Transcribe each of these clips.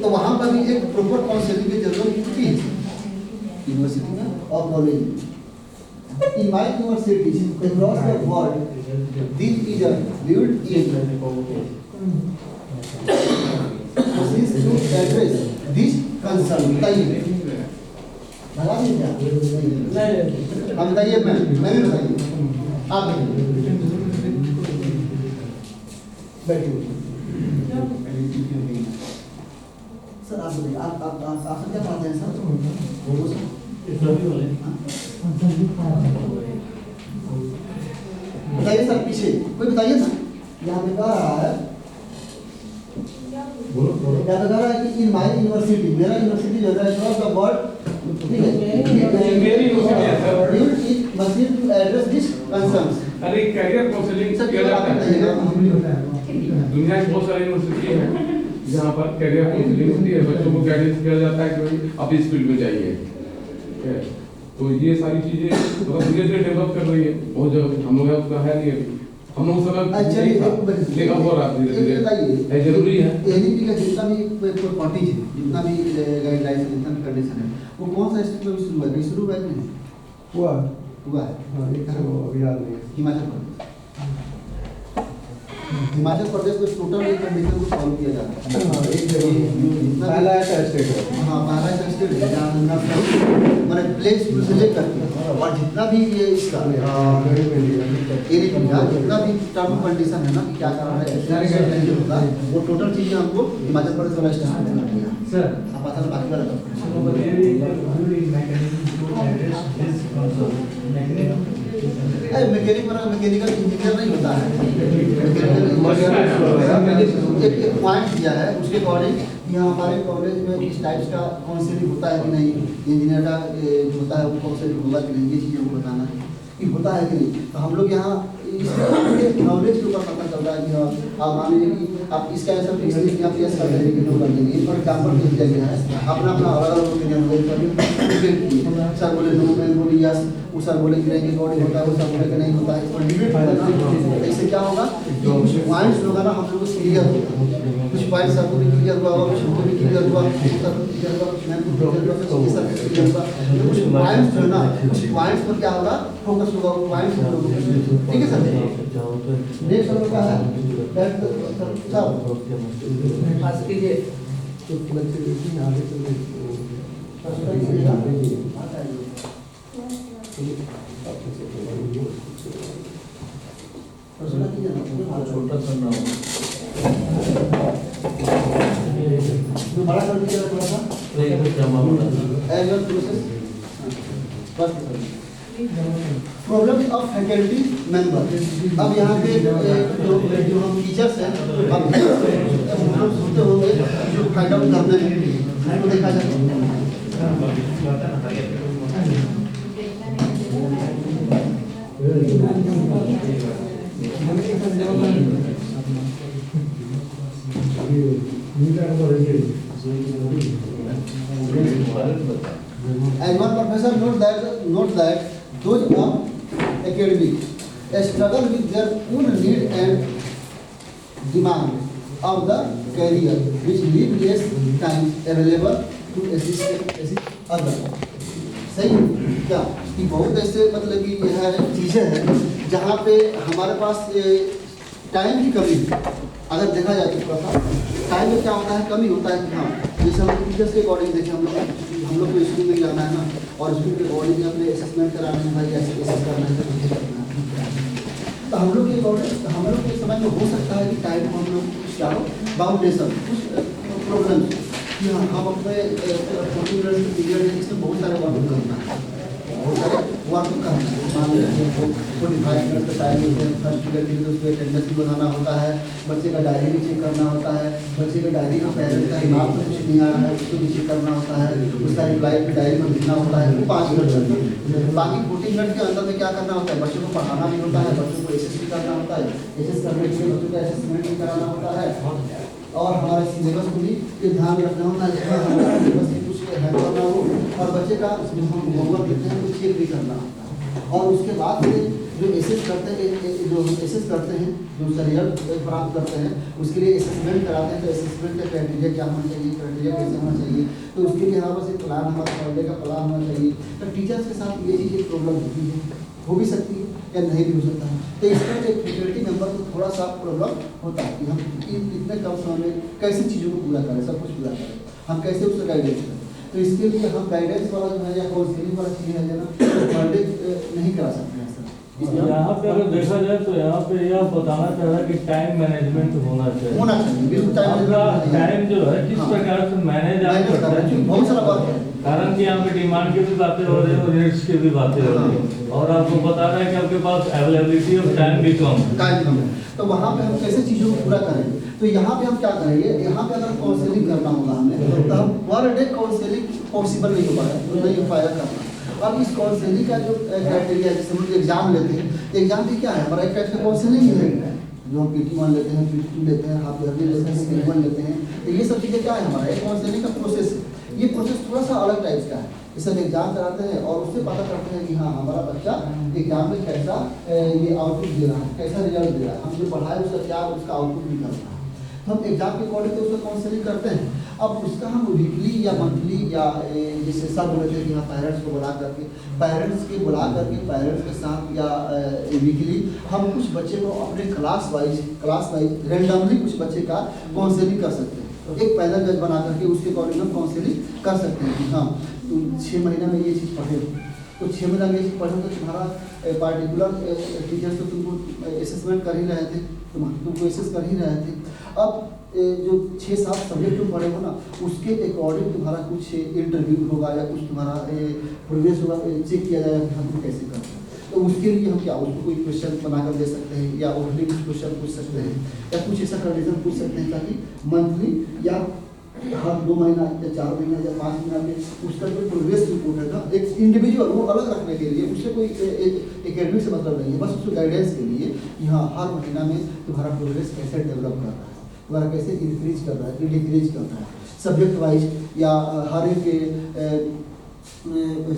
तो वहाँ पर भी एक प्रॉपर काउंसलिंग की जरूरत होती है यूनिवर्सिटी में और कॉलेज में। In my universities across the world, this is a built-in machines to address this concern. बताइए, लगा दिए क्या? आप बताइए, मैं भी बताइए, आप बैठिए। सर आप बताइए, आप क्या पढ़ाते हैं सर? बोलो सर। बताइए सर, पीछे कोई बताइए ना। यहाँ पे कह रहा है, यहाँ पे कह रहा है कि इन माई यूनिवर्सिटी, मेरा यूनिवर्सिटी जो है across the world, ठीक है, machine to address this concerns. अरे कैरियर काउंसलिंग किया जाता है। दुनिया की बहुत सारी यूनिवर्सिटी है जहाँ पर कैरियर काउंसलिंग होती है, बच्चों को गाइडेंस किया जाता है कि भाई आप इस फील्ड में जाइए। तो ये सारी चीजें मतलब धीरे धीरे डेवलप कर रही है बहुत जगह। हम लोग उसका है नहीं अभी, हम लोग सब लेगा हो रहा धीरे धीरे, जरूरी है। एनईपी का जितना भी प्रॉपर्टीज है, जितना भी गाइडलाइंस है, जितना भी कंडीशन है, वो कौन सा स्टेट में शुरू हुआ है? शुरू हुआ है नहीं हुआ है? अभी याद नहीं। हिमाचल प्रदेश में टोटल एक कंडीशन को सॉल्व किया जाता है। एक जगह पहला ऐसा स्टेट है, हाँ पहला ऐसा स्टेट है जहाँ मैंने प्लेस से लेकर और जितना भी ये इसका एरिया जितना भी टर्म कंडीशन है ना कि क्या करना है, होगा वो टोटल चीज़ें हमको हिमाचल प्रदेश वाला स्टेट में कर दिया सर। आप पता बाकी वाला मैकेनिकल इंजीनियर नहीं होता है। एक पॉइंट दिया है उसके अकॉर्डिंग यहाँ हमारे कॉलेज में इस टाइप्स का काउंसलिंग होता है कि नहीं, इंजीनियर का जो होता है वो काउंसलिंग होगा कि नहीं, ये चीज़ें हमको बताना है कि होता है कि नहीं। तो हम लोग यहाँ नॉलेज के ऊपर पता चल रहा है कि आप मान लीजिए कि आप इसका ऐसा फिक्स नहीं आप यस कर देंगे कि नो कर देंगे। फॉर एग्जाम्पल दे दिया गया है, अपना अपना अलग अलग ओपिनियन सर बोले नो, मैं बोली यस, वो सर बोले कि नहीं बॉडी होता है, वो सर बोले कि नहीं होता है। इस पर डिबेट होगा ना, इससे क्या होगा कि कुछ पॉइंट्स होगा ना हम लोग को क्लियर होगा, कुछ पॉइंट सर को भी क्लियर हुआ, कुछ हमको भी क्लियर हुआ, सर को क्लियर हुआ, कुछ मैम को क्लियर हुआ, कुछ सर को क्लियर हुआ। कुछ पॉइंट्स जो है ना, कुछ पॉइंट्स पर क्या होगा फोकस होगा, वो पॉइंट्स ठीक है सर। नेक्स्ट हम लोग का है सर पास कीजिए तो बच्चे देखिए आगे चल छोटा करना होगा, बड़ा कर दीजिए थोड़ा सा annual process. Problem of faculty member. अब यहाँ पे जो हम टीचर्स हैं, अब हम सुनते होंगे जो फाइंड आउट करते हैं वो देखा जाता है। And one professor note that those of academic struggle with their own need and demand of the career, which leave less time available to assist others. सही क्या कि बहुत ऐसे मतलब कि यह चीज़ें हैं जहाँ पे हमारे पास टाइम की कमी है। अगर देखा जाए तो थोड़ा सा टाइम में क्या होता है, कमी होता है कि हाँ जैसे हम टीचर्स के अकॉर्डिंग देखें, हम लोग को स्कूल में जाना है ना, और स्कूल के अकॉर्डिंग अपने असेसमेंट कराना है, भाई ऐसे ऐसे करना है, तो हम लोग के अकॉर्डिंग हम लोग के समझ में हो सकता है कि टाइम हम लोग क्या हो बाउंडेशन कुछ प्रॉब्लम कि हम अपने 40 मिनट पीरियड है, इसमें बहुत सारे वर्क करना है, बहुत सारे वर्क करना है। मान लीजिए 45 मिनट का टाइम है, फर्स्ट पीरियड के लिए तो उसमें अटेंडेंस भी बनाना होता है, बच्चे का डायरी भी चेक करना होता है, बच्चे का डायरी का पेरेंट का दिमाग में कुछ नहीं आ रहा है उसको भी चेक करना होता है, उसका रिप्लाई भी डायरी में लिखना होता है, वो 5 मिनट करना है। बाकी 40 मिनट के अंदर में क्या करना होता है, बच्चों को पढ़ाना भी होता है, बच्चों को एसेस भी करना होता है, एसेस करने के लिए बच्चों का असेसमेंट भी कराना होता है, और हमारे सिलेबस को भी ध्यान रखना होता है, सिलेबस की कुछ हेल्प करना हो, और बच्चे का जो हम होमवर्क देते हैं वो चेक भी करना होता है। और उसके बाद फिर जो एसेस करते हैं जो उसका रिजल्ट प्राप्त करते हैं, उसके लिए असेसमेंट कराते हैं। तो असेसमेंट का क्राइटेरिया क्या होना चाहिए, क्राइटेरिया कैसे होना चाहिए, तो उसके लिए हमारे पास एक प्लान, हमारे पर डे का प्लान होना चाहिए। तो टीचर्स के साथ ये चीज़ एक प्रॉब्लम होती है, हो भी सकती है या नहीं भी हो सकता है। तो इसमें एक फैकल्टी मेंबर को थोड़ा सा प्रॉब्लम होता है कि हम इतने कम समय में कैसे चीज़ों को पूरा करें, सब कुछ पूरा करें, हम कैसे उसका गाइडेंस करें। तो इसके लिए हम गाइडेंस वाला जो है या काउंसलिंग वाला चीज़ है ना, तो पर डे नहीं करा सकते हैं सर। यहाँ पे अगर देखा जाए तो यहाँ पे यह बताना चाह रहा है कि टाइम मैनेजमेंट होना चाहिए। होना चाहिए, बिल्कुल आपका टाइम जो है किस हाँ। प्रकार से मैनेज आप करते हैं, बहुत सारा बात है। कारण कि यहाँ पे डिमांड की भी बातें हो रही है और रेट्स की भी बातें हो रही है, और आपको बता रहा है कि आपके पास अवेलेबिलिटी ऑफ टाइम भी कम है। टाइम कम है, तो वहाँ पे हम कैसे चीज़ों को पूरा करेंगे। तो यहाँ पे हम क्या करेंगे, यहाँ पे अगर काउंसलिंग करना होगा हमें, तो हम पर डे काउंसलिंग पॉसिबल नहीं हो पाएगा, तो नहीं हो पाएगा करना। अब इस काउंसलिंग का जो क्राइटेरिया, जैसे हम एग्जाम लेते हैं, तो एग्जाम भी क्या है, हमारा एक टाइप का काउंसलिंग ही है। जो हम PT1 लेते हैं, PT2 लेते हैं, हाफ ईयरली लेते हैं, Schedule 1 लेते हैं, तो ये सब चीज़ें क्या है, हमारा एक काउंसलिंग का प्रोसेस है। ये प्रोसेस थोड़ा सा अलग टाइप का है। इसे हम एग्जाम कराते हैं और उससे पता करते हैं कि हाँ हमारा बच्चा एग्जाम में कैसा ये आउटपुट दे रहा है, कैसा रिजल्ट दे रहा है, हम जो पढ़ाए उसका क्या उसका आउटपुट निकल रहा है। तो हम एग्जाम के अकॉर्डिंग उसका काउंसलिंग करते हैं। अब उसका हम वीकली या मंथली या जैसे सब बोले थे कि हाँ पेरेंट्स को बुला करके पेरेंट्स के साथ या वीकली हम कुछ बच्चे को अपने क्लास वाइज रेंडमली कुछ बच्चे का काउंसलिंग कर सकते हैं। एक पैनल जज बना करके उसके अकॉर्डिंग हम काउंसलिंग कर सकते हैं कि हाँ तुम 6 महीना में ये चीज़ पढ़े, तो 6 महीना में ये चीज़ पढ़े तो तुम्हारा पार्टिकुलर टीचर्स तो तुमको असेसमेंट कर ही रहे थे, तुमको असेस कर ही रहे थे। अब जो 6-7 सब्जेक्ट तुम पढ़े हो ना, उसके अकॉर्डिंग तुम्हारा कुछ इंटरव्यू होगा या कुछ तुम्हारा प्रोग्रेस होगा, चेक किया जाएगा कि हम तुम कैसे करते हैं। तो उसके लिए हम क्या उसको कोई क्वेश्चन बनाकर दे सकते हैं या ओनली कुछ क्वेश्चन पूछ सकते हैं या कुछ ऐसा कंडीशन पूछ सकते हैं ताकि मंथली या हर 2 महीना या 4 महीना या 5 महीना में उसका जो प्रोग्रेस रिपोर्ट है ना, एक इंडिविजुअल वो अलग रखने के लिए, उससे कोई एकेडमिक से मतलब नहीं है, बस उसको गाइडेंस के लिए कि हाँ हर महीना में तुम्हारा प्रोग्रेस कैसे डेवलप कर रहा है, तुम्हारा कैसे इंक्रीज कर रहा है, डिक्रीज कर रहा है, सब्जेक्ट वाइज या हर एक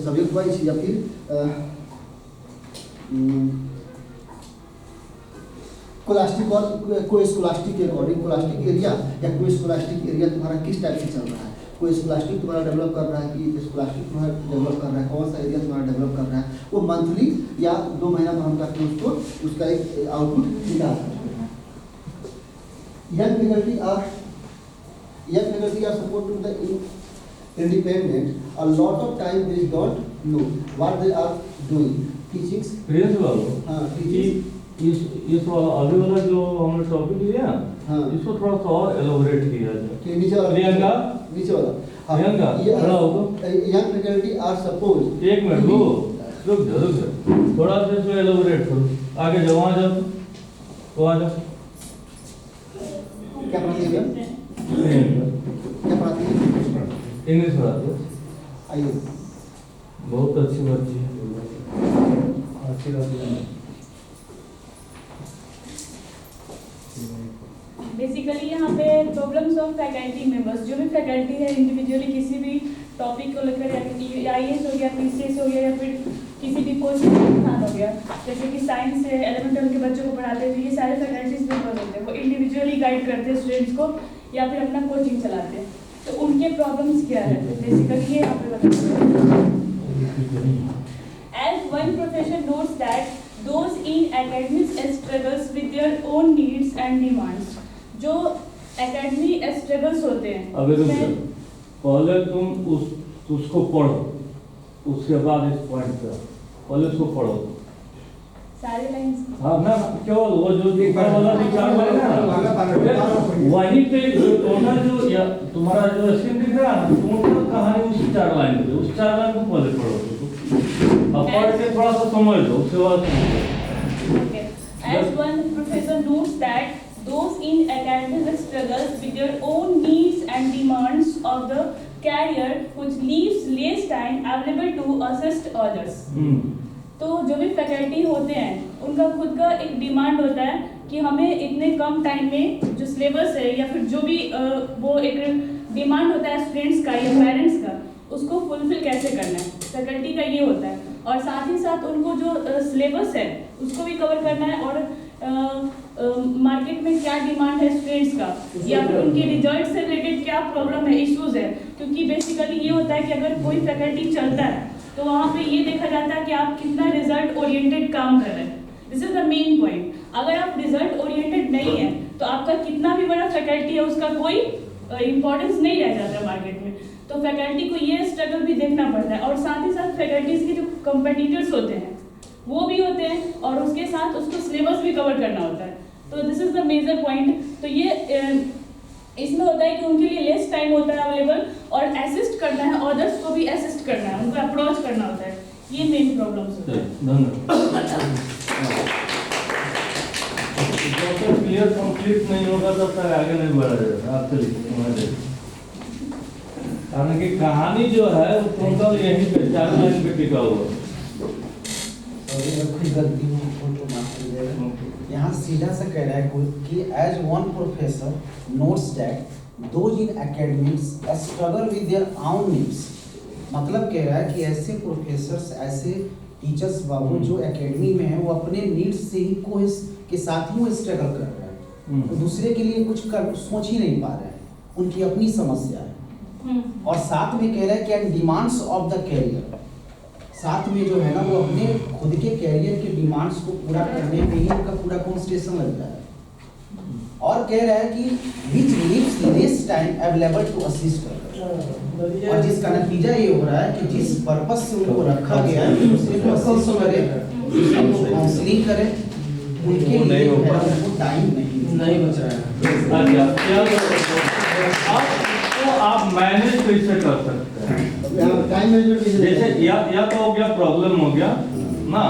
सब्जेक्ट वाइज या फिर कोलास्टिक और कोई स्कोलास्टिक के अकॉर्डिंग, कोलास्टिक एरिया या कोई स्कोलास्टिक एरिया तुम्हारा किस टाइप से चल रहा है, कोई स्कोलास्टिक तुम्हारा डेवलप कर रहा है कि स्कोलास्टिक तुम्हारा डेवलप कर रहा है, कौन सा एरिया तुम्हारा डेवलप कर रहा है, वो मंथली या 2 महीना में हम करके उसको उसका एक आउटपुट निकाल सकते हैं। Young faculty are support to the independent. A lot of time they don't know what they are doing. Teachings. Principal teachings. इस वाला अभी वाला जो हमने टॉपिक लिया हाँ। इसको थोड़ा सा और एलोबरेट किया जाए। नीचे वाला। प्रियंका नीचे वाला। प्रियंका खड़ा होगा। Young faculty are supposed. एक मिनट रुक जा थोड़ा सा इसको एलोबरेट करो, आगे जाओ, वहाँ जाओ, वहाँ जाओ। क्या पढ़ाती है क्या? क्या पढ़ाती है? इंग्लिश पढ़ाती है। आइए। बहुत अच्छी बच्ची है, अच्छी बात है। बेसिकली यहाँ पे प्रॉब्लम्स ऑफ फैकल्टी मेंबर्स, जो भी फैकल्टी है इंडिविजुअली किसी भी टॉपिक को लेकर या IAS हो गया, PCS हो गया या फिर किसी भी कोचिंग संस्थान हो गया, जैसे कि साइंस से 11th के बच्चों को पढ़ाते हैं, ये सारे फैकल्टीज मेंबर होते हैं, वो इंडिविजुअली गाइड करते हैं स्टूडेंट्स को या फिर अपना कोचिंग चलाते हैं। तो उनके प्रॉब्लम्स क्या है बेसिकली ये यहाँ पे बताते हैं। As one professor notes that those in academics struggles with their own needs and demands, जो एकेडमी स्ट्रगल्स होते हैं। अभी रुक जाओ, पहले तुम उसको पढ़ो, उसके बाद इस पॉइंट पे पहले उसको पढ़ो सारे लाइंस। हाँ ना, केवल वो जो ऊपर वाला जो 4 लाइन है ना, वहीं पे टोटल जो या तुम्हारा जो स्क्रीन दिख रहा है ना, टोटल कहानी उस 4 लाइन पे, उस 4 लाइन को पहले पढ़ो, अब पढ़ के थोड़ा सा समझ लो, उसके बाद। Okay. As one professor notes that those in academic struggles with their own needs and demands of the career which leaves less time available to assist others. तो जो भी फैकल्टी होते हैं उनका खुद का एक डिमांड होता है कि हमें इतने कम टाइम में जो सिलेबस है या फिर जो भी वो एक डिमांड होता है स्टूडेंट्स का या पेरेंट्स का, उसको फुलफिल कैसे करना है, फैकल्टी का ये होता है। और साथ ही साथ उनको जो सिलेबस है उसको भी कवर करना है, और मार्केट में क्या डिमांड है स्टूडेंट्स का, या फिर उनके रिजल्ट से रिलेटेड क्या प्रॉब्लम है, इश्यूज है। क्योंकि बेसिकली ये होता है कि अगर कोई फैकल्टी चलता है तो वहाँ पे ये देखा जाता है कि आप कितना रिजल्ट ओरिएंटेड काम कर रहे हैं। This is the main point. अगर आप रिजल्ट ओरिएंटेड नहीं है तो आपका कितना भी बड़ा फैकल्टी है उसका कोई इंपॉर्टेंस नहीं रह जाता मार्केट में। तो फैकल्टी को ये स्ट्रगल भी देखना पड़ता है, और साथ ही साथ फैकल्टीज के जो कंपटीटर्स होते हैं वो भी होते हैं, और उसके साथ उसको सिलेबस भी कवर करना होता है। तो this is the major point. तो ये इसमें होता है कि उनके लिए लेस टाइम होता है अवेलेबल, और असिस्ट करना है, अदर्स को भी असिस्ट करना है, उनको अप्रोच करना होता है। ये मेन प्रॉब्लम्स होते हैं। जब तक क्लियर कंप्लीट नहीं होगा तब तक आगे नहीं बढ़ा जाएगा। आप चलिए, कारण कि कहानी जो है वो टोटल यहीं पे 4 लाइन पे टिका हुआ है। गलती में फोटो माफ कीजिएगा। यहाँ सीधा सा कह रहा है कि as one professor notes that those in academics struggle with their own needs. मतलब कह रहा है कि ऐसे प्रोफेसर्स, ऐसे टीचर्स बाबू जो एकेडमी में है वो अपने नीड्स से ही को के साथ ही वो स्ट्रगल कर रहे हैं, तो दूसरे के लिए कुछ कर सोच ही नहीं पा रहे हैं, उनकी अपनी समस्या है। और साथ में कह रहा है कि and demands of the career, साथ में जो है ना वो अपने खुद के कैरियर के डिमांड्स को पूरा करने में ही उनका पूरा कॉन्सेंट्रेशन लगता है। और कह रहा है कि which leaves less time available to assist कर, और जिसका नतीजा ये हो रहा है कि जिस पर्पस से उनको रखा गया है उसे असिस्ट करे, काउंसलिंग करे, उनके लिए उनको टाइम नहीं बच रहा है। अच्छा, तो आप मैनेज कैसे कर सकते हैं? टाइम मैनेजमेंट जैसे या तो हो गया प्रॉब्लम हो गया ना,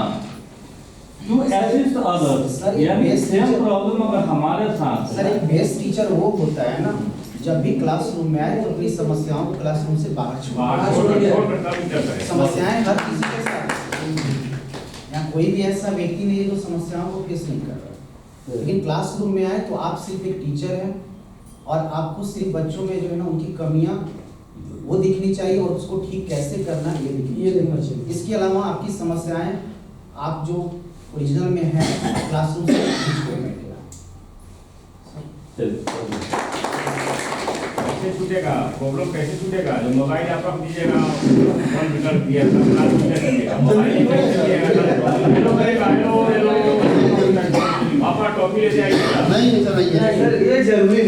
टू असिस्ट अदर्स, यानी सेम प्रॉब्लम अगर हमारे साथ। सर एक बेस्ट टीचर वो होता है ना जब भी क्लासरूम में आए तो अपनी समस्याओं को क्लासरूम से बाहर छोड़। समस्याएं हर किसी के साथ, यहाँ कोई भी ऐसा व्यक्ति नहीं है जो समस्याओं को फेस नहीं कर रहा, लेकिन क्लासरूम में आए तो आप सिर्फ एक टीचर हैं और आपको सिर्फ बच्चों में जो है ना उनकी कमियां वो दिखनी चाहिए और उसको ठीक कैसे करना ये देखना चाहिए। इसके अलावा आपकी समस्याएं आप जो ओरिजिनल में है क्लासरूम से कैसे छूटेगा प्रॉब्लम, कैसे छूटेगा? जो मोबाइल आप रख दीजिएगा, फोन विकल्प दिया था, क्लास में दीजिएगा, मोबाइल कैसे दिएगा? हेलो करेगा, हेलो अपना टॉपिक ले जाइएगा। नहीं सर, नहीं है सर, ये जरूरी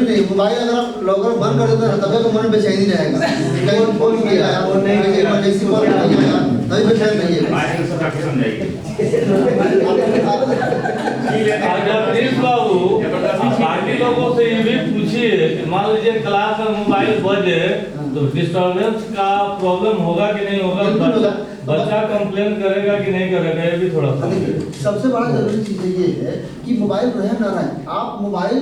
नहीं। मोबाइल अगर आप लॉगर बंद कर देते हैं तभी तो मन बेचैनी रहेगा, कहीं फोन किया है और नहीं इमरजेंसी कॉल किया तभी बेचैन नहीं है। बात को सबका समझाइए। प्लीज बाबू, बाकी लोगों से ये भी पूछिए, मान लीजिए क्लास में मोबाइल बजे तो डिस्टर्बेंस का प्रॉब्लम होगा कि नहीं होगा, बच्चा कंप्लेन करेगा कि नहीं करेगा, ये भी थोड़ा सा। सबसे बड़ा जरूरी चीज ये है कि मोबाइल रहे ना रहे, आप मोबाइल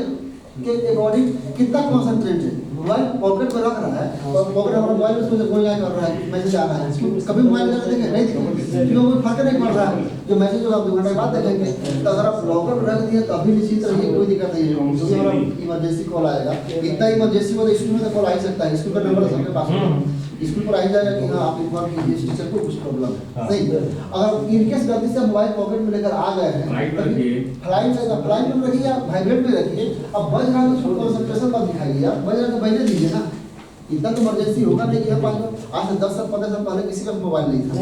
के अकॉर्डिंग कितना कॉन्सेंट्रेट है। मोबाइल पॉकेट में रख रहा है और पॉकेट में मोबाइल में सोचे कोई क्या कर रहा है, मैसेज आ रहा है, कभी मोबाइल में देखें नहीं देखें, क्यों कोई फर्क नहीं पड़ रहा है, जो मैसेज होगा 2 घंटे बाद देखेंगे। तो अगर आप लॉकर में रख दिए तो अभी निश्चित रहिए कोई दिक्कत नहीं है, क्योंकि अगर इमरजेंसी कॉल आएगा, इतना इमरजेंसी हो तो स्कूल में तो कॉल आ ही सकता है, स्कूल का नंबर सबके पास है, स्कूल पर आ जाएगा कि हाँ आप इन्फॉर्म कीजिए इस टीचर को कुछ प्रॉब्लम है। सही, अगर इनकेस गलती से मोबाइल पॉकेट में लेकर आ गए हैं, फ्लाइट में रखिए या वाइब्रेट में रखिए, अब बज रहा है तो कंसंट्रेशन मत दिखाइए, आप बज रहा है तो बजने दीजिए ना। इतना तो इमरजेंसी होगा नहीं कि हम आज से 10 साल 15 साल पहले किसी का मोबाइल नहीं था,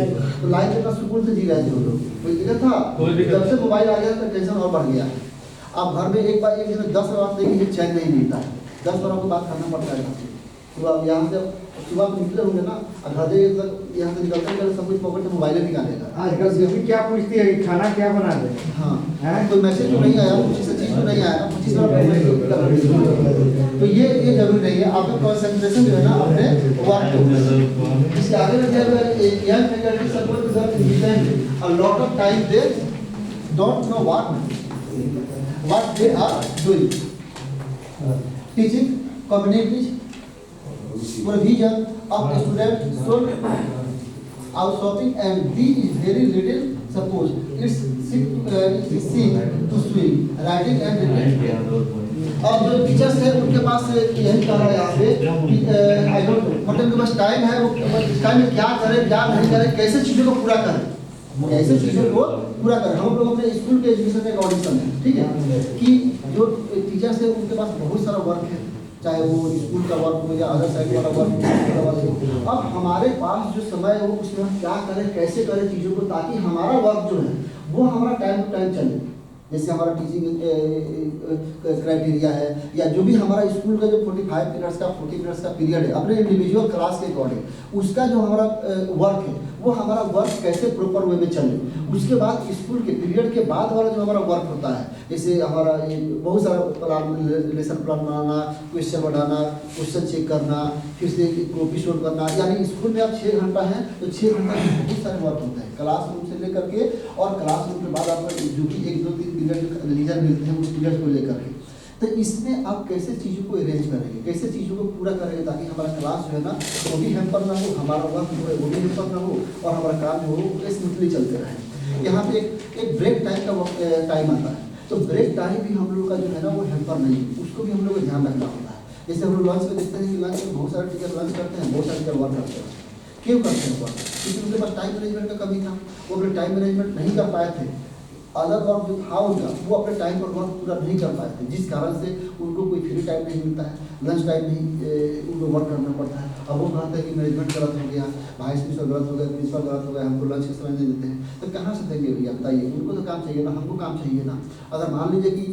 तो लाइफ में सुकून से जी रहे थे वो लोग, कोई दिक्कत था। जब से मोबाइल आ गया तो टेंशन और बढ़ गया। अब घर में एक बार एक दिन में 10 बार देखिए चैन नहीं मिलता है, 10 बार आपको बात करना पड़ता है। तो अब यहाँ से सुबह निकले होंगे ना, घर यहाँ से निकलते हैं सब कुछ पॉकेट में मोबाइल निकालेगा। आजकल से क्या पूछती है कि खाना क्या बना दे? हाँ, कोई मैसेज तो नहीं आया, कुछ ऐसा चीज तो नहीं आया, कुछ इस तरह। तो ये जरूरी नहीं है, आपका कंसंट्रेशन जो है ना अपने वर्क पे। इसके आगे में जब यंग फैकल्टी सपोर्ट के साथ spend a lot of time they don't know what they are doing, teaching communities provision of student should out shopping and D is very little. Suppose it's sick to swim, writing and reading. और जो teachers है उनके पास यही कह रहा है यहाँ पे कि आई डोंट नो, मतलब उनके पास टाइम है, वो इस टाइम में क्या करे क्या नहीं करे, कैसे चीज़ों को पूरा करें, कैसे चीज़ों को पूरा करें। हम लोग अपने स्कूल के एजुकेशन के अकॉर्डिंग समझें, ठीक है, कि जो टीचर्स है उनके पास बहुत सारा वर्क है, चाहे वो स्कूल का वर्क हो या अदर साइड वाला वर्क हो। अब हमारे पास जो समय है वो उसमें हम क्या करें, कैसे करें चीज़ों को, ताकि हमारा वर्क जो है वो हमारा टाइम टू टाइम चले। जैसे हमारा टीचिंग क्राइटेरिया है या जो भी हमारा स्कूल का जो 45 मिनट्स का 40 मिनट्स का पीरियड है अपने इंडिविजुअल क्लास के अकॉर्डिंग, उसका जो हमारा वर्क है वो हमारा वर्क कैसे प्रॉपर वे में चले। उसके बाद स्कूल के पीरियड के बाद वाला जो हमारा वर्क होता है, जैसे हमारा बहुत सारा प्लान, लेसन प्लान बनाना, क्वेश्चन बनाना, क्वेश्चन चेक करना, फिर से कॉपी शोट करना, यानी स्कूल में आप 6 घंटा है तो 6 घंटा में बहुत सारे वर्क होते हैं क्लासरूम से लेकर के, और क्लासरूम के बाद आपका जो भी 1-2-3 पीरियड लीजर मिलते हैं उस पीरियड को लेकर के। तो इसमें आप कैसे चीज़ों को अरेंज करेंगे, कैसे चीज़ों को पूरा करेंगे, ताकि हमारा क्लास जो है ना वो भी हैम्पर ना हो, हमारा वर्क जो है वो भी हैम्पर ना हो, और हमारा काम जो हो वो स्मूथली चलते रहे। यहाँ पे एक ब्रेक टाइम का टाइम आता है, तो ब्रेक टाइम भी हम लोग का जो है ना वो हैम्पर नहीं है, उसको भी हम लोग को ध्यान रखना होता है। जैसे हम लोग लंच में देखते हैं कि लंच में बहुत सारे टीचर लंच करते हैं, बहुत सारे टीचर वर्क करते हैं। क्यों करते हैं वर्क? क्योंकि उनके पास टाइम मैनेजमेंट का कमी था, वो अपने टाइम मैनेजमेंट नहीं कर पाए थे। अदर वर्क जो था उनका वो अपने टाइम पर वर्क पूरा नहीं कर पाए थे, जिस कारण से उनको कोई फ्री टाइम नहीं मिलता है, लंच टाइम नहीं उनको वर्क करना पड़ता है। अब वो कहते हैं कि मैनेजमेंट गलत हो गया, वाइस प्रिंसिपल गलत हो गया, प्रिंसिपल गलत हो गया, हमको लंच के समय नहीं देते हैं, तो कहाँ से देंगे भैया बताइए? उनको तो काम चाहिए ना, हमको काम चाहिए ना। अगर मान लीजिए कि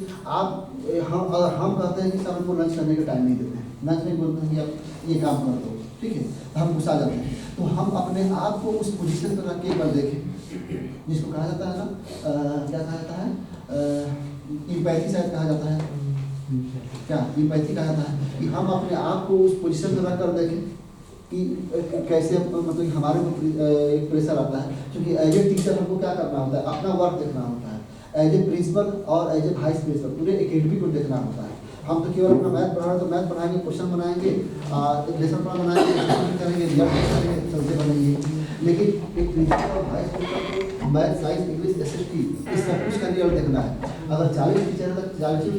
अगर हम कहते हैं कि सर हमको लंच करने का टाइम नहीं देते हैं, लंच नहीं बोलते हैं कि आप ये काम कर दो, ठीक है, तो हम गुस्सा जाते हैं। तो हम अपने आप को उस पोजीशन पर रख के एक बार देखें, जिसको कहा जाता है ना क्या कहा जाता है, इम्पैथी शायद कहा जाता है, क्या इम्पैथी कहा जाता है, कि हम अपने आप को उस पोजीशन में रख कर देखें कि कैसे, मतलब हमारे को एक प्रेशर आता है, क्योंकि एज ए टीचर हमको क्या करना होता है, अपना वर्क देखना होता है, एज ए प्रिंसिपल और एज ए वाइस प्रिंसिपल पूरे एकेडमी को देखना होता है। हम तो केवल अपना मैथ पढ़ा रहे तो मैथ पढ़ाएंगे, क्वेश्चन बनाएंगे, लेसन प्लान बनाएंगे, करेंगे, रिजल्ट करेंगे, सब्जेक्ट बनाएंगे। लेकिन एक प्रिंसिपल और वाइस प्रिंसिपल को मैथ, साइंस, इंग्लिश, एसएसटी इस सब कुछ का रिजल्ट देखना है। अगर 40 टीचर है तो 40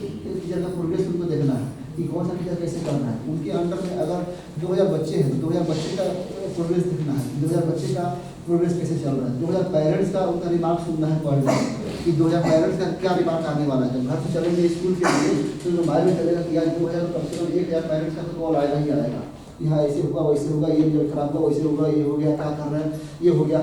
टीचर का प्रोग्रेस उनको देखना है कि कौन सा टीचर कैसे कर रहा है। उनके अंडर में अगर 2000 बच्चे हैं तो 2000 बच्चे का प्रोग्रेस देखना है, 2000 बच्चे का प्रोग्रेस कैसे चल रहा है, 2000 पेरेंट्स का उनका रिमार्क सुनना है पर डे कि 2000 पेरेंट्स का क्या रिमार्क आने वाला है। जब घर से चलेंगे स्कूल के लिए तो मोबाइल में चलेगा कि यार 2000 कम से कम 1000 पेरेंट्स का तो कॉल आएगा ही आएगा कि हाँ ऐसे होगा, वैसे होगा, ये रिजल्ट खराब हुआ, वैसे होगा, ये हो गया, क्या कर रहे हैं, ये हो गया,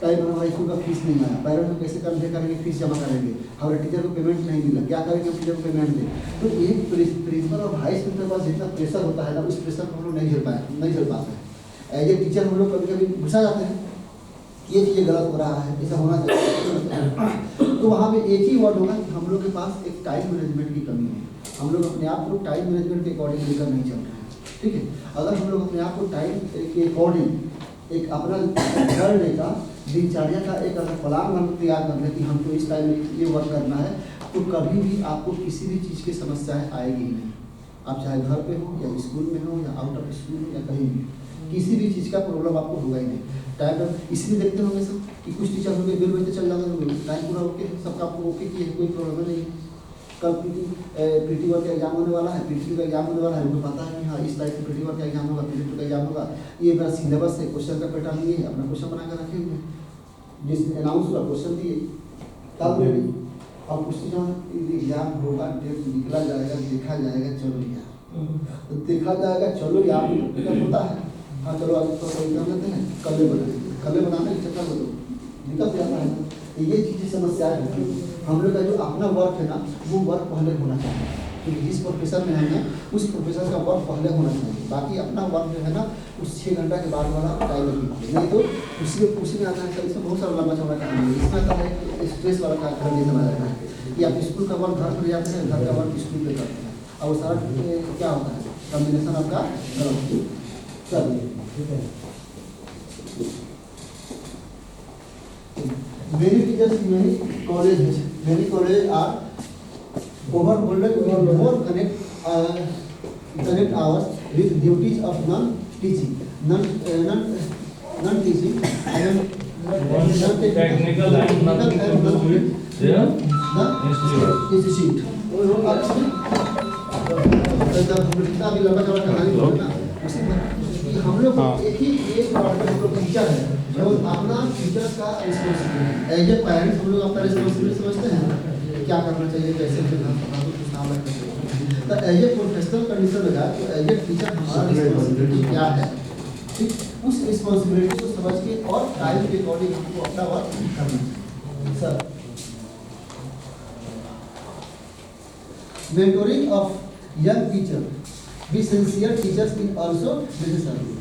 टाइम पर हमारे स्कूल का फीस नहीं आया, पेरेंट्स को कैसे करेंगे, फीस जमा करेंगे, हमारे टीचर को पेमेंट नहीं मिला, क्या करेंगे, टीचर को पेमेंट दें। तो एक प्रिंसिपल और वाइस प्रिंसिपल के पास जितना प्रेशर होता है ना, उस प्रेशर को हम लोग नहीं झेल पाते हैं। एज ए टीचर हम लोग कभी कभी गुस्सा जाते हैं, ये चीज़ें गलत हो रहा है, ऐसा होना चाहिए। तो वहाँ पे एक ही वर्ड होगा कि हम लोग के पास एक टाइम मैनेजमेंट की कमी है, हम लोग अपने आप को टाइम मैनेजमेंट के अकॉर्डिंग लेकर नहीं चल रहे हैं, ठीक है। अगर हम लोग अपने आप को टाइम के अकॉर्डिंग एक अपना घर का दिनचर्या का एक अगर प्लान हम तैयार कर लें कि हमको इस टाइम में ये वर्क करना है, तो कभी भी आपको किसी भी चीज़ की समस्याएं आएगी ही नहीं। आप चाहे घर पे हो या स्कूल में हो या आउट ऑफ स्कूल हो या कहीं भी, किसी भी चीज़ का प्रॉब्लम आपको होगा ही नहीं। टाइम पर इसलिए देखते होंगे सब कि कुछ टीचर होंगे बिल बजते चल जाते होंगे, टाइम पूरा ओके, सबका आपको ओके कि कोई प्रॉब्लम नहीं है। कल पीटी वर्क का एग्जाम होने वाला है, पीटी का एग्जाम होने वाला है, उनको पता है कि हाँ इस टाइप के पीटी वर्क का एग्जाम होगा, पीटी का एग्जाम होगा, ये मेरा सिलेबस है, क्वेश्चन का पैटर्न ये है, अपना क्वेश्चन बना कर रखे हुए, जिस अनाउंस हुआ क्वेश्चन दिए तब रेडी। और कुछ एग्जाम होगा, डेट निकला जाएगा, देखा जाएगा, चलो यार तो देखा जाएगा, चलो यार होता है, हाँ चलो आज तो एग्जाम लेते हैं, कल बनाने के चक्कर में निकल जाता है ना। ये चीज़ें समस्याएं होती हैं। हम लोग का जो अपना वर्क है ना वो वर्क पहले होना चाहिए, क्योंकि जिस प्रोफेशन में हम हैं उस प्रोफेशन का वर्क पहले होना चाहिए। बाकी अपना वर्क जो है ना उस 6 घंटा के बाद वाला टाइम नहीं, तो उसी में आता है। इसमें बहुत सारा लंबा चौड़ा काम है, इसमें आता है स्ट्रेस वाला काम नहीं चला जाता है कि आप स्कूल का वर्क घर पर जाते हैं, घर का वर्क स्कूल पर करते हैं, और वो सारा क्या होता है कॉम्बिनेशन आपका गलत। चलिए many teachers in many colleges are overburdened with more connect hours with duties of non-teaching and technical and non-institute. institute. कितना भी लंबा चौड़ा कहानी बोले ना, उसी में कि हम लोग एक ही एक हम लोग टीचर है, जो अपना टीचर्स का रिस्पॉन्सिबिलिटी एज ए पेरेंट्स हम लोग अपना रिस्पॉन्सिबिलिटी समझते हैं क्या करना चाहिए, कैसे नाम रखना चाहिए। तो एज ए प्रोफेशनल कंडीशन लगा तो एज ए टीचर हमारा रिस्पॉन्सिबिलिटी क्या है, ठीक, उस रिस्पॉन्सिबिलिटी को समझ के और टाइम के अकॉर्डिंग हमको अपना वर्क करना है। Sir, mentoring of young teacher, be sincere teachers in also necessary।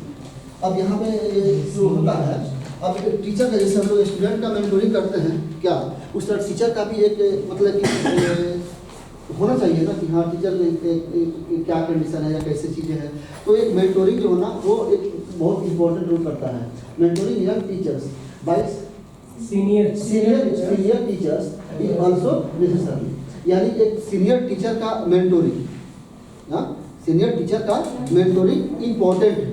अब यहाँ पे जो होता है, अब टीचर का जैसे हम लोग स्टूडेंट का मेंटोरिंग करते हैं क्या, उस तरह टीचर का भी एक मतलब कि होना चाहिए ना कि हाँ टीचर क्या कंडीशन है या कैसे चीज़ें हैं। तो एक मेंटोरिंग जो होना वो एक बहुत इंपॉर्टेंट रोल करता है। Mentoring young teachers bye senior teachers is also necessary, यानी एक सीनियर टीचर का मेंटोरिंग, सीनियर टीचर का मेंटोरिंग इम्पोर्टेंट है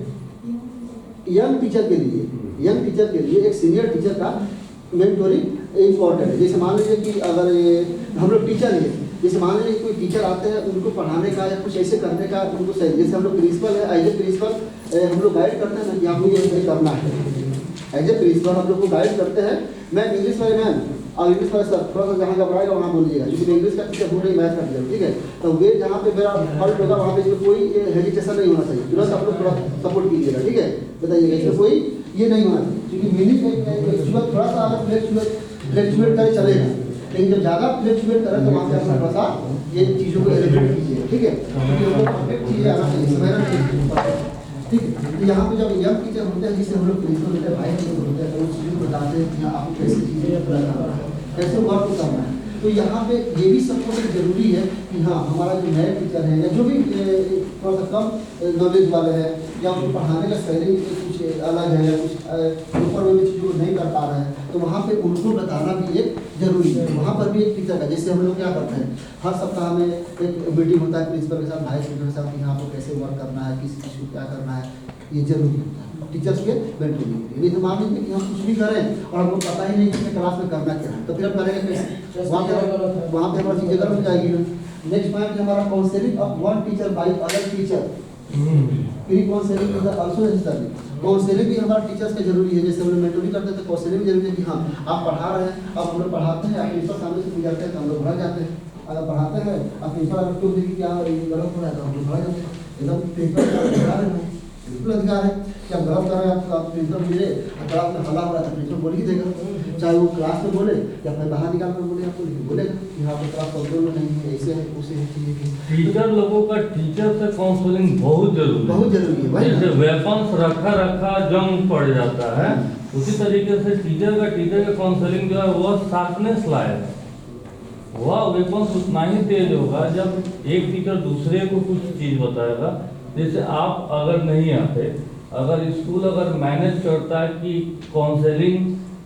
यंग टीचर के लिए। यंग टीचर के लिए एक सीनियर टीचर का मेंटोरिंग इम्पोर्टेंट है। जैसे मान लीजिए कि अगर हम लोग टीचर हैं, जैसे मान लीजिए कोई टीचर आते हैं, उनको पढ़ाने का या कुछ ऐसे करने का उनको सही, जैसे हम लोग प्रिंसिपल है, एज ए प्रिंसिपल हम लोग गाइड करते हैं ना कि आपको ये करना है। एज ए प्रिंसिपल हम लोग को गाइड करते हैं। मैं इंग्लिश वाले मैम और इंग्लिश वाले सर थोड़ा सा जहाँ घबराएगा वहाँ बोलिएगा, क्योंकि इंग्लिश का टीचर पूरे मैथ कर दिया, ठीक है। तो वे जहाँ पे मेरा फॉल्ट होगा वहाँ पे कोई हेजिटेशन नहीं होना चाहिए, तुरंत आप लोग थोड़ा सपोर्ट कीजिएगा, ठीक है। बताइएगा इसमें कोई ये नहीं होना चाहिए, क्योंकि मीनिंग थोड़ा सा अगर फ्लेक्चुएट करे चलेगा, लेकिन जब ज़्यादा फ्लेक्चुएट करें तो वहाँ से आप थोड़ा सा ये चीज़ों को एलिमिनेट कीजिए, ठीक है। क्योंकि हमको परफेक्ट चीज़ें आना चाहिए, समझना चाहिए, ठीक है। तो यहाँ पे जब यंग टीचर होते हैं, जिसे हम लोग प्रिंसिपल होते हैं, भाई होते हैं, तो उस चीज़ों को बताते हैं कि आपको कैसे चीज़ें कैसे वर्क करना है। तो यहाँ पे ये भी सबको जरूरी है कि हाँ हमारा जो नए टीचर है या जो भी थोड़ा सा कम नॉलेज वाले हैं या उनको पढ़ाने का शैली कुछ अलग है या कुछ ऊपर में चीज़ों को नहीं कर पा रहे हैं, तो वहाँ पे उनको बताना भी एक जरूरी है। वहाँ पर भी एक टीचर का, जैसे हम लोग क्या करते हैं, हर सप्ताह में एक मीटिंग होता है प्रिंसिपल के साथ, वाइस प्रिंसिपल के साथ, कि यहाँ पर कैसे वर्क करना है, किस चीज़ को क्या करना है, ये जरूरी होता है टीचर्स के मेंटोरिंग के लिए। तो मान लीजिए कि हम कुछ भी करें और हमको पता ही नहीं कि क्लास में करना क्या है, तो फिर हम करेंगे कैसे, वहाँ पे हमारी चीज़ें गलत हो जाएगी ना। नेक्स्ट पॉइंट हमारा counselling of one teacher by other teacher, pre counselling is also necessary. Counselling भी हमारा टीचर्स का जरूरी है। जैसे हम लोग मेंटोरिंग करते हैं तो काउंसलिंग भी जरूरी है कि हाँ आप पढ़ा रहे हैं, अब हम लोग पढ़ाते हैं, आप प्रिंसिपल सामने से गुजरते हैं तो हम लोग भड़क जाते हैं। अगर पढ़ाते हैं आप प्रिंसिपल अगर क्यों देखिए क्या गलत हो रहा है तो हम लोग भड़क जाते हैं। एकदम प्रिंसिपल पढ़ा रहे हैं, बिल्कुल अधिकार है कि आप गलत कर रहे हैं, आप प्रिंसिपल मिले क्लास में हल्ला हो रहा है तो प्रिंसिपल बोल ही देगा, चाहे वो क्लास में बोले या फिर बाहर निकाल कर बोले, आपको बोलेगा कि हाँ क्लास कंट्रोल में नहीं है, ऐसे है उसे है, टीचर लोगों का टीचर से काउंसलिंग बहुत जरूरी है। जैसे वेपन्स रखा जंग पड़ जाता है, उसी तरीके से टीचर का काउंसलिंग जो है वो शार्पनेस लाएगा। वह वेपन्स उतना ही तेज होगा जब एक टीचर दूसरे को कुछ चीज़ बताएगा। जैसे आप अगर नहीं आते, अगर स्कूल अगर मैनेज करता है कि काउंसलिंग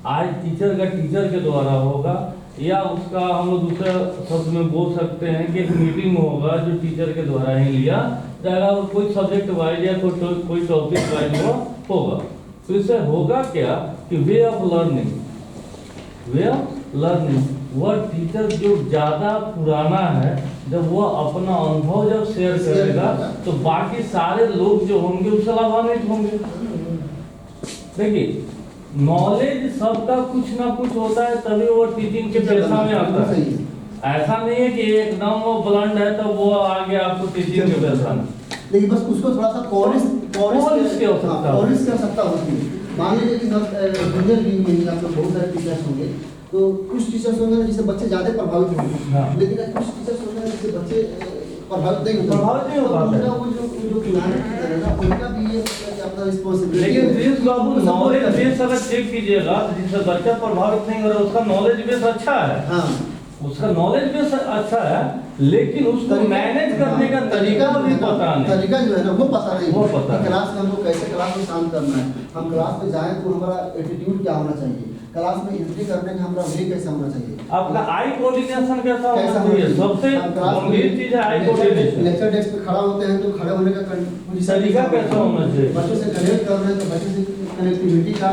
आज टीचर के द्वारा होगा, या उसका हम लोग दूसरे शब्द में बोल सकते हैं कि एक मीटिंग होगा जो टीचर के द्वारा ही लिया जाएगा, और कोई सब्जेक्ट वाइज या कोई टॉपिक वाइज वो होगा। तो इससे होगा क्या कि वे ऑफ लर्निंग वह टीचर जो ज़्यादा पुराना है, जब वह अपना अनुभव जब शेयर करेगा तो बाकी सारे लोग जो होंगे उससे लाभान्वित होंगे। देखिए नॉलेज सबका कुछ ना कुछ होता है, तभी वो टीचिंग के पेशा में आता है। ऐसा नहीं है कि एकदम वो ब्लंड है तो वो आगे आपको टीचिंग के पेशा में, लेकिन बस उसको थोड़ा सा पॉलिश की आवश्यकता होती है। मान लीजिए कि जूनियर विंग में आप लोग बहुत सारे टीचर्स होंगे, तो कुछ टीचर्स होंगे जिससे बच्चे ज़्यादा प्रभावित होंगे, लेकिन कुछ टीचर्स होंगे जिससे बच्चे प्रभावित नहीं हो पाते। जो किनारे टीचर है ना, उनका भी ये अपना रिस्पॉन्सिबिलिटी। लेकिन नॉलेज बेस अगर चेक कीजिएगा जिससे बच्चा प्रभावित नहीं हो रहा, उसका नॉलेज बेस अच्छा है, उसका नॉलेज बेस अच्छा है, लेकिन उसको मैनेज करने का तरीका भी पता नहीं, तरीका जो है ना वो पता नहीं, वो पता नहीं। क्लास में हमको कैसे क्लास में शांत करना है, हम क्लास में जाएं तो हमारा एटीट्यूड क्या होना चाहिए, क्लास में एंट्री करने का हमारा वे कैसा होना चाहिए, आपका आई कोऑर्डिनेशन कैसा होना चाहिए। सबसे गंभीर चीज है आई कोऑर्डिनेशन। लेक्चर डेस्क पे खड़ा होते हैं तो खड़े होने का तरीका कैसा होना चाहिए, बच्चों से कनेक्ट कर रहे हैं तो बच्चों से कनेक्टिविटी का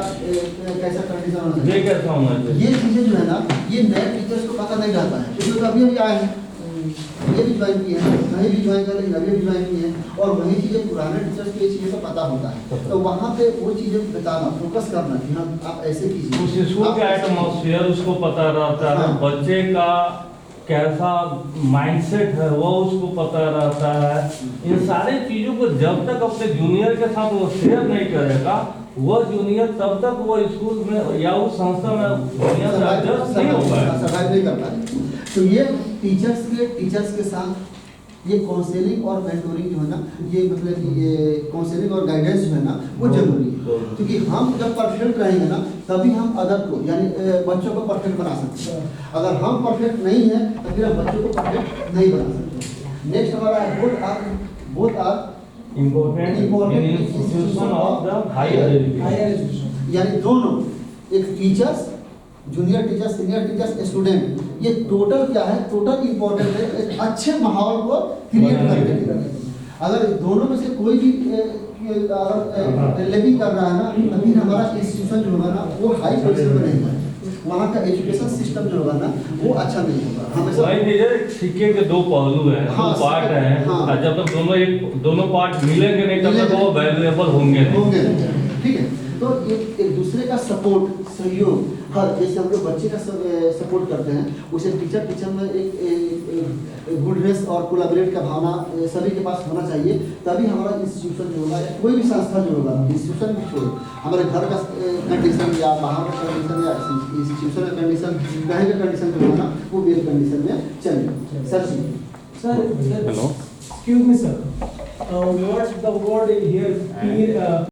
कैसा कंडीशन होना चाहिए, ये कैसा होना चाहिए। ये चीजें जो है ना ये नए टीचर्स को पता नहीं रहता है, क्योंकि तो अभी आए हैं, ये भी ज्वाइन किए हैं, कहीं भी ज्वाइन कर रहे भी ज्वाइन किए हैं, और वही चीज़ें पुराने टीचर्स को ये चीज़ें तो पता होता है, तो वहाँ पे वो चीज़ें बताना, फोकस करना कि हाँ आप ऐसे कीजिए। उस स्कूल आप का ऐसे एटमॉस्फेयर उसको पता रहता है, हाँ। बच्चे का कैसा माइंडसेट है वो उसको पता रहता है। इन सारी चीज़ों को जब तक अपने जूनियर के साथ वो शेयर नहीं करेगा, वो जूनियर तब तक वो स्कूल में या उस संस्था में बढ़िया से एडजस्ट नहीं हो पाएगा। सर्वाइव नहीं कर पाए। तो ये टीचर्स के साथ ये काउंसलिंग और मेंटोरिंग जो है ना, ये मतलब कि ये काउंसलिंग और गाइडेंस जो है ना वो जरूरी है, क्योंकि हम जब परफेक्ट रहेंगे ना तभी हम अदर को यानी बच्चों को परफेक्ट बना सकते हैं। अगर हम परफेक्ट नहीं है तो फिर हम बच्चों को परफेक्ट नहीं बना सकते। नेक्स्ट हमारा है both are Important institution of the higher education. यानी दोनों, एक teachers, junior teachers, senior teachers, student, ये टोटल क्या है, टोटल इम्पोर्टेंट है एक अच्छे माहौल को क्रिएट करने के लिए। अगर दोनों में से कोई भी अगर लेकिन कर रहा है ना, तभी हमारा इंस्टीट्यूशन जो होगा ना वो हाई पोजीशन में नहीं है, वहाँ का एजुकेशन सिस्टम जो होगा ना वो अच्छा नहीं होगा। हमेशा सिक्के के दो पहलू हैं, हाँ, दो पार्ट सिक्के, हैं, हाँ। और जब तक दोनों पार्ट मिलेंगे नहीं तब तक वो वैल्यूएबल होंगे नहीं। होंगे ठीक है। तो एक दूसरे का सपोर्ट, सहयोग, हर जैसे हम लोग बच्चे का सपोर्ट करते हैं, उसे टीचर में एक गुडनेस और कोलैबोरेट का भावना सभी के पास होना चाहिए, तभी हमारा इंस्टीट्यूशन जो होगा या कोई भी संस्था जो होगा, इंस्टीट्यूशन भी छोड़ो, हमारे घर का कंडीशन या बाहर का कंडीशन या इंस्टीट्यूशन का कंडीशन, कहीं का कंडीशन जो होगा ना वो वेल कंडीशन में चले। Sir ji. Sir, excuse me, sir. What's the word here? Peer,